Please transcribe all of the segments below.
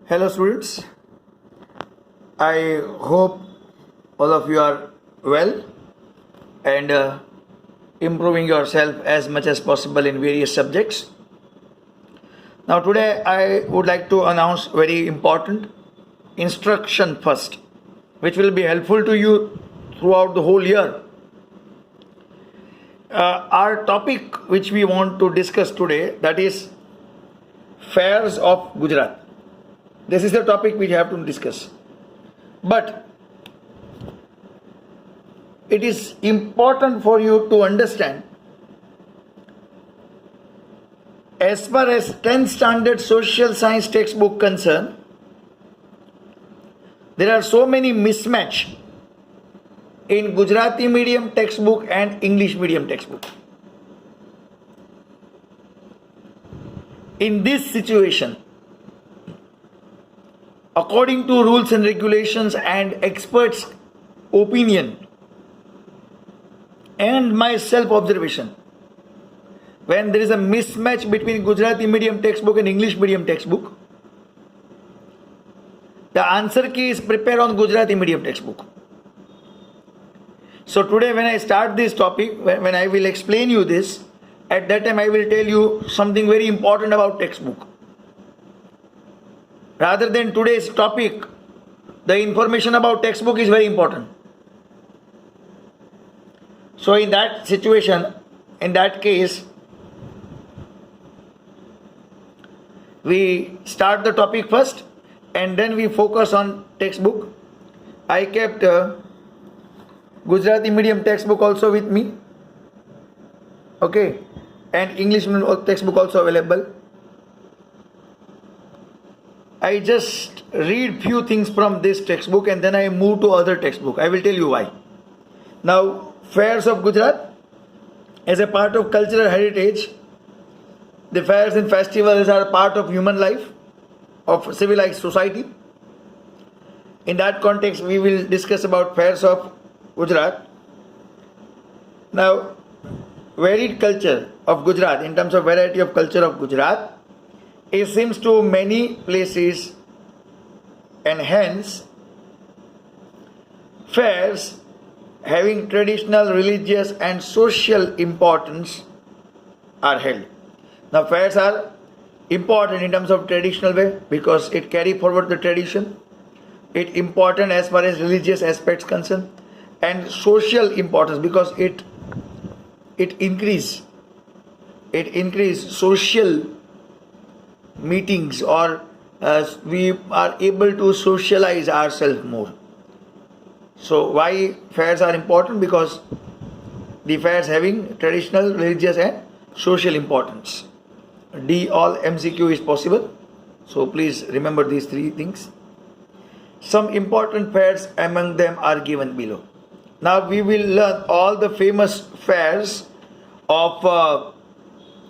Hello students, I hope all of you are well and improving yourself as much as possible in various subjects. Now today I would like to announce very important instruction first, which will be helpful to you throughout the whole year. Our topic which we want to discuss today, that is fairs of Gujarat. This is the topic we have to discuss. But it is important for you to understand, as far as 10th standard social science textbook concerned, there are so many mismatch in Gujarati medium textbook and English medium textbook. In this situation, according to rules and regulations and experts' opinion and my self-observation, when there is a mismatch between Gujarati medium textbook and English medium textbook, the answer key is prepare on Gujarati medium textbook. So today when I start this topic, when I will explain you this, at that time I will tell you something very important about textbook. Rather than today's topic, the information about textbook is very important. So in that situation, in that case, we start the topic first and then we focus on textbook. I kept Gujarati medium textbook also with me, okay, and English medium textbook also available. I just read few things from this textbook and then I move to other textbook. I will tell you why. Now, fairs of Gujarat, as a part of cultural heritage, the fairs and festivals are a part of human life, of civilized society. In that context, we will discuss about fairs of Gujarat. Now, varied culture of Gujarat, in terms of variety of culture of Gujarat, it seems to many places, and hence fairs having traditional, religious and social importance are held. Now fairs are important in terms of traditional way because it carry forward the tradition. It important as far as religious aspects concerned, and social importance because it increase social meetings, or we are able to socialize ourselves more. So why fairs are important? Because the fairs having traditional, religious and social importance. D all MCQ is possible, so please remember these three things. Some important fairs among them are given below. Now we will learn all the famous fairs of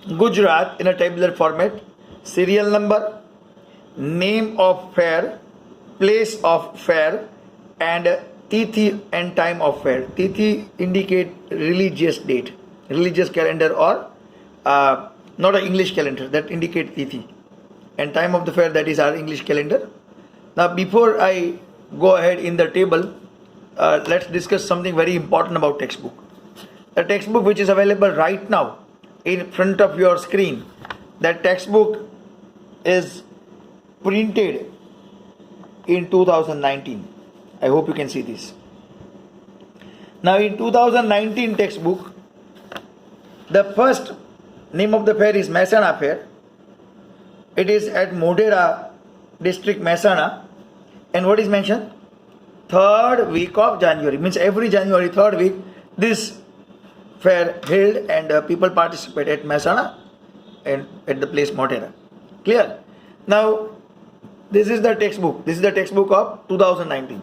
Gujarat in a tabular format. Serial number, name of fair, place of fair, and tithi and time of fair. Tithi indicate religious date, religious calendar, or not an English calendar, that indicate tithi. And time of the fair, that is our English calendar. Now before I go ahead in the table, let's discuss something very important about textbook. The textbook which is available right now in front of your screen, that textbook is printed in 2019. I hope you can see this. Now in 2019 textbook, the first name of the fair is Mehsana Fair. It is at Modhera district, Mehsana, and what is mentioned? 3rd week of January, means every January 3rd week this fair held, and people participate at Mehsana and at the place Modhera. Clear? Now this is the textbook. This is the textbook of 2019.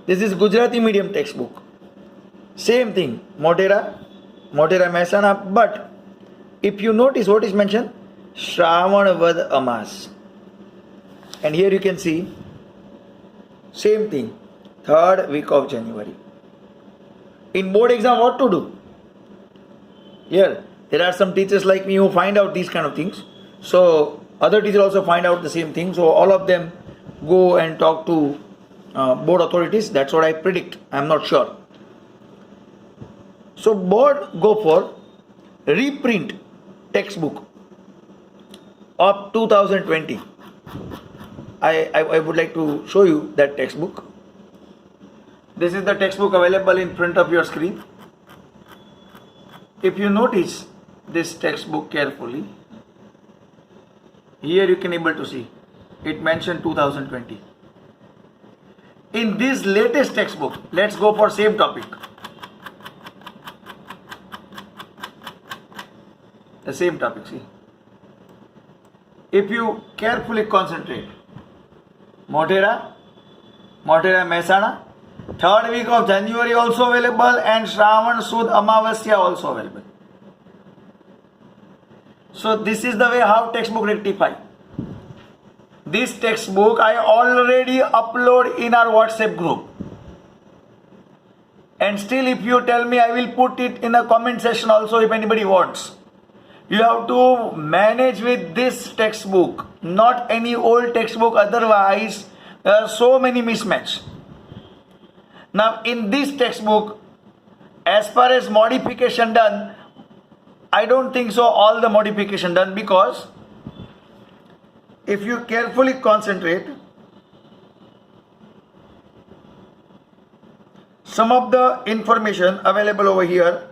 This is Gujarati medium textbook. Same thing, Modhera Mehsana, but if you notice what is mentioned, Shravan Vad Amas. And here you can see, same thing, 3rd week of January. In board exam, what to do? Here, there are some teachers like me who find out these kind of things. So Other teachers also find out the same thing. So all of them go and talk to board authorities. That's what I predict. I'm not sure. So board go for reprint textbook of 2020. I would like to show you that textbook. This is the textbook available in front of your screen. If you notice this textbook carefully, here you can able to see it mentioned 2020. In this latest textbook, let's go for same topic. The same topic, see. If you carefully concentrate, Modhera, Mehsana, third week of January also available, and Shravan Sud Amavasya also available. So this is the way how textbook rectify. This textbook I already upload in our WhatsApp group. And still if you tell me, I will put it in a comment section also if anybody wants. You have to manage with this textbook, not any old textbook, otherwise there are so many mismatch. Now in this textbook, as far as modification done, I don't think so all the modification done, because if you carefully concentrate, some of the information available over here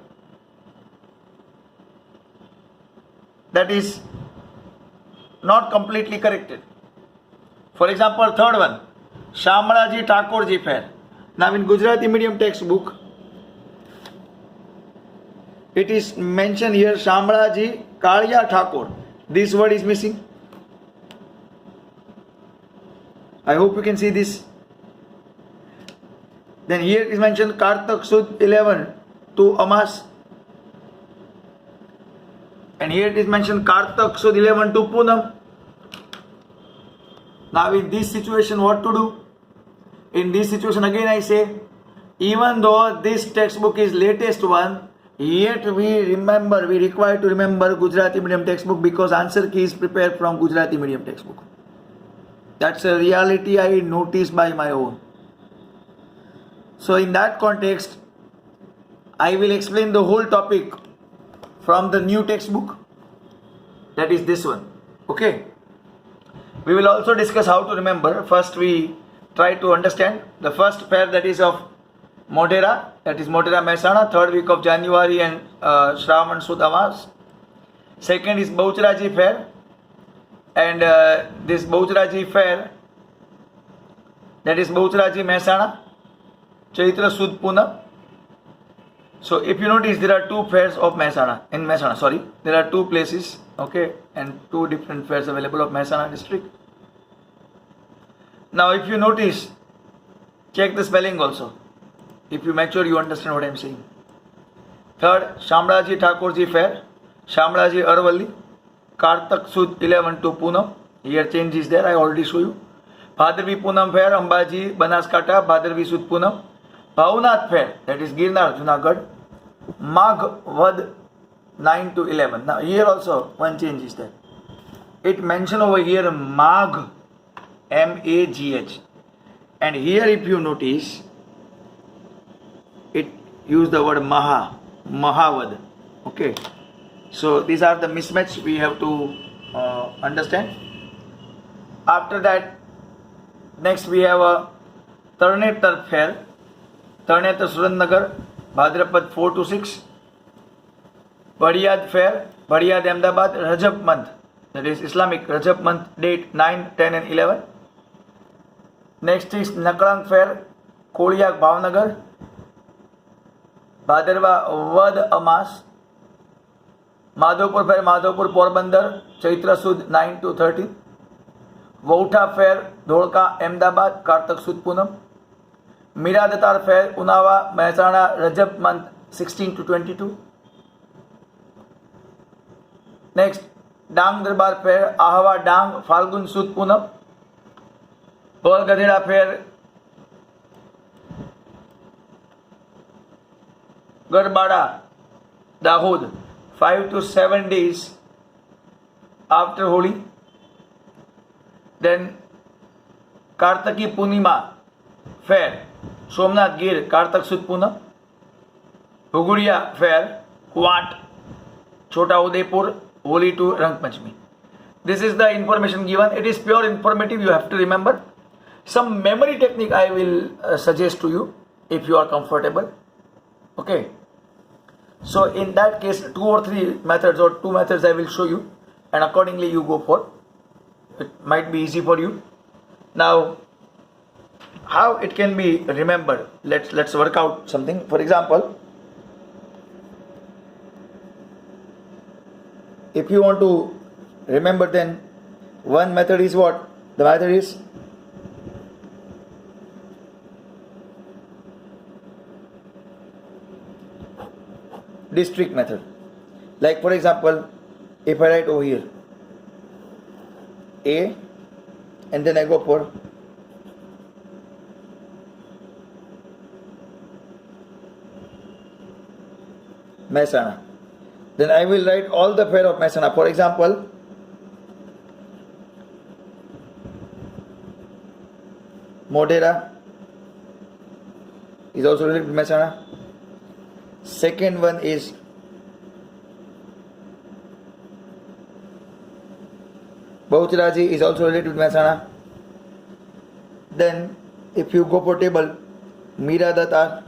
that is not completely corrected. For example, third one, Shamalaji Thakurji Fair. Now in Gujarati medium textbook, it is mentioned here Shamalaji Kaliya Thakur. This word is missing. I hope you can see this. Then here is mentioned Kartak Sud 11 to Amas. And here it is mentioned Kartak Sud 11 to Punam. Now in this situation what to do? In this situation again I say, even though this textbook is latest one, yet we require to remember Gujarati medium textbook, because answer key is prepared from Gujarati medium textbook. That's a reality I noticed by my own. So in that context, I will explain the whole topic from the new textbook, that is this one. Okay. We will also discuss how to remember. First we try to understand the first fair, that is of Modhera, that is Modhera Mehsana, third week of January, and Shravan Sud Amas. Second is Baucharaji Fair, and this Baucharaji Fair, that is Baucharaji Mehsana, Chaitra Sud Punam. So if you notice, there are two fairs of Mehsana, there are two places, okay, and two different fairs available of Mehsana district. Now if you notice, check the spelling also, if you make sure you understand what I am saying. Third, Shamalaji Thakurji Fair, Shamalaji Aravalli, Kartak Sud 11 to Punam. Here change is there, I already show you. Bhadravi Punam Fair, Ambaji Banaskantha, Bhadravi Sud Punam. Bhavnath Fair, that is Girnar, Junagadh, Magh Vad 9 to 11. Now here also one change is there. It mentioned over here Magh, M-A-G-H. And here if you notice, it used the word Mahavad. Okay. So these are the mismatch we have to understand. After that, next we have a Tarnetar Fair, Tarnetar Surendranagar, Bhadrapad 4 to 6. Badiad Fair, Badiad Ahmedabad, Rajab month, that is Islamic Rajab month, date 9, 10 and 11. Next is Nakalang Fair, Koliak Bhavnagar, Bhadarva Vad Amas. Madhavpur Fair, Madhavpur Porbandar, Chaitra Sud 9 to 13. Vautha Fair, Dholka Ahmedabad, Kartak Sud Punam. Miradatar Fair, Unawa Mehsana, Rajab month 16 to 22. Next, Dang Darbar Fair, Ahava Dang, Falgun Sud Punam. Bol Gadhera Fair, Garbada, Dahod, 5 to 7 days after Holi. Then Kartaki Punima fair, Somnath Gir, Kartak Sud Punam, Huguria fair, Kuat, Chota Udaipur, Holi to Rang Panchami. This is the information given. It is pure informative, you have to remember. Some memory technique I will suggest to you if you are comfortable. Okay. So in that case, 2 or 3 methods or 2 methods I will show you, and accordingly you go for. It might be easy for you. Now, how it can be remembered? Let's work out something. For example, if you want to remember, then one method is what? The method is district method. Like for example, if I write over here A and then I go for Mehsana, then I will write all the fair of Mehsana. For example, Modera is also related to Mehsana. Second one is Baucharaji is also related to Mehsana. Then if you go for table, Mira Datar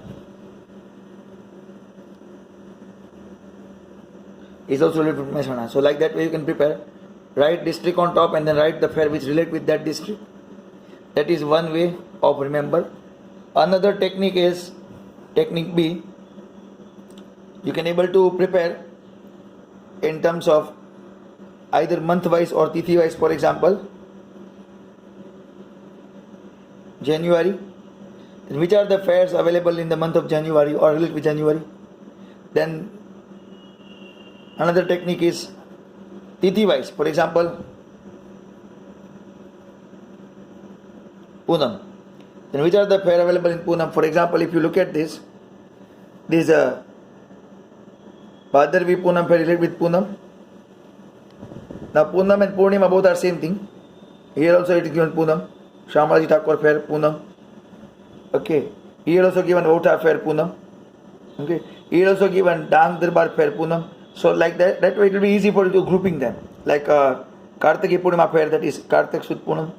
is also related to Mehsana. So like that way you can prepare. Write district on top and then write the fair which relate with that district. That is one way of remember. Another technique is technique B. You can able to prepare in terms of either month wise or tithi wise. For example, January, which are the fairs available in the month of January or related with January. Then another technique is tithi wise. For example, Poonam. Then which are the fair available in Poonam? For example, if you look at this is a Bhadravi Poonam fair related with Poonam. Now Poonam and Purnima both are same thing. Here also it is given Poonam. Shamalaji Thakur fair Poonam. Okay. Here also given Vauta fair Poonam. Okay. Here also given Dang Darbar fair Poonam. So like that way it will be easy for you to grouping them. Like Kartaki Purnima fair, that is Kartak Sud Poonam.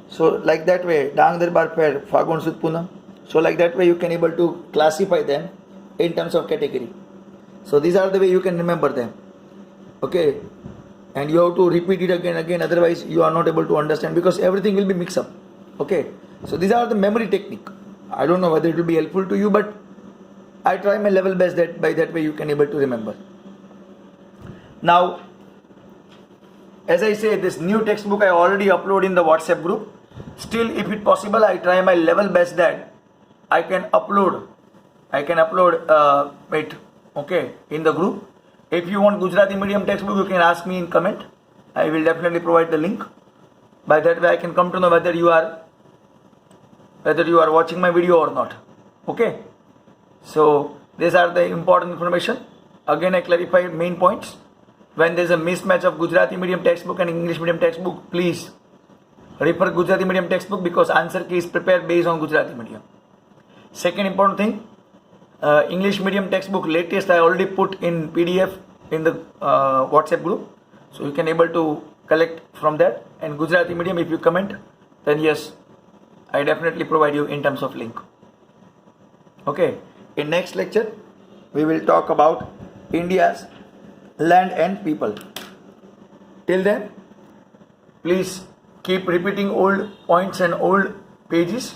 So like that way Dang Darbar fair Phagun Sud Poonam. So like that way you can able to classify them in terms of category. So these are the way you can remember them. Okay. And you have to repeat it again, otherwise you are not able to understand because everything will be mixed up. Okay. So these are the memory technique. I don't know whether it will be helpful to you, but I try my level best that by that way you can able to remember. Now, as I say, this new textbook I already upload in the WhatsApp group. Still, if it possible, I try my level best that I can upload it, okay, in the group. If you want Gujarati medium textbook, you can ask me in comment. I will definitely provide the link. By that way I can come to know whether you are watching my video or not. Okay. So these are the important information. Again I clarify main points. When there is a mismatch of Gujarati medium textbook and English medium textbook, please refer Gujarati medium textbook because answer key is prepared based on Gujarati medium. Second important thing, English medium textbook latest I already put in PDF in the WhatsApp group, so you can able to collect from that. And Gujarati medium, if you comment, then yes, I definitely provide you in terms of link. Okay. In next lecture we will talk about India's land and people. Till then, please keep repeating old points and old pages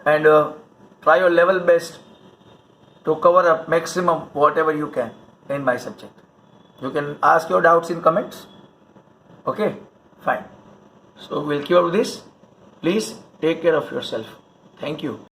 and try your level best to cover up maximum whatever you can in my subject. You can ask your doubts in comments. Okay, fine. So we'll keep up with this. Please take care of yourself. Thank you.